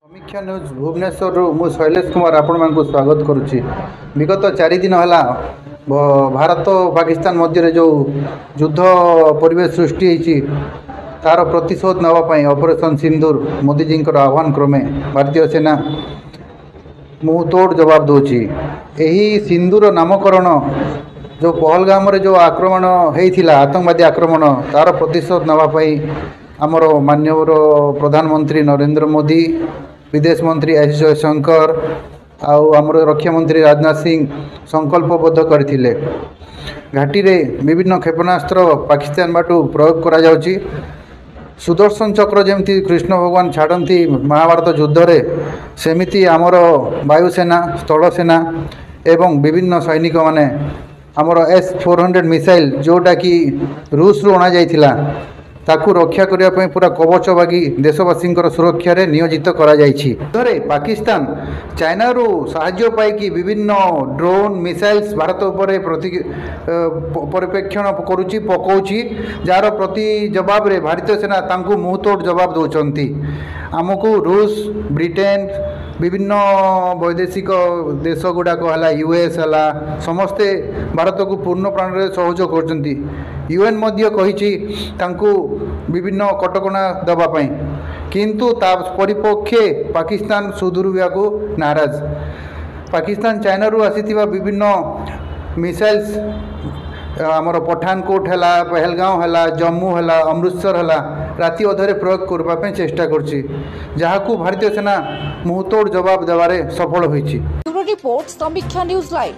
समीक्षा न्यूज भुवनेश्वर मु शैलेश कुमार आपण को स्वागत करुच्ची। विगत 4 दिन है भारत पाकिस्तान मध्य जो युद्ध परिवेश सृष्टि होती तार प्रतिशोध नापी ऑपरेशन सिंदूर मोदी जी आह्वान क्रमे भारतीय सेना मुँहतोड़ जवाब दूची। यही सिंदूर नामकरण जो पहलगाम जो आक्रमण होता आतंकवादी आक्रमण तार प्रतिशोध नापी आमर माननीय प्रधानमंत्री नरेंद्र मोदी, विदेश मंत्री एस जयशंकर आमर रक्षा मंत्री राजनाथ सिंह संकल्पबद्ध करथिले। घाटी रे विभिन्न क्षेपणास्त्र पाकिस्तान बाटू प्रयोग करा जाउची। सुदर्शन चक्र जमती कृष्ण भगवान छाड़ती महाभारत युद्ध रे सेमिति आमर वायुसेना स्थलसेना एवं विभिन्न सैनिक माने आमर S-400 मिसाइल जोटा कि रूस रु अणा जाइथिला ताकू रक्षा करने पूरा कवच बागी देशवासी सुरक्षा रे नियोजित करा जाइछि। पाकिस्तान चाइना रु साहाय्य पाई विभिन्न ड्रोन मिसाइल्स भारत उपर परिप्रेक्षण करुच्ची पकाउची जार प्रति जवाब रे भारतीय सेना तांकू मुँहतोड़ जवाब दौरान आमको रूस ब्रिटेन विभिन्न वैदेशिक देश गुड़ाक है US है समस्ते भारत को पूर्ण प्राण रे सहयोग करछंती। UN मध्य कहिछि तांकू विभिन्न कटकणा देवाई किंतु ता परिपक्षे पाकिस्तान सुदूरविया को नाराज। पाकिस्तान चाइना रु आसीथिबा विभिन्न मिसाइल्स आमर पठानकोट है पहलगांव है जम्मू है अमृतसर है राति अधरे प्रयोग करने चेष्टा करछि जहाकू भारतीय सेना मुँहतोड़ जवाब देवारे सफल होइछि। रिपोर्ट समीक्षा न्यूज लाइव।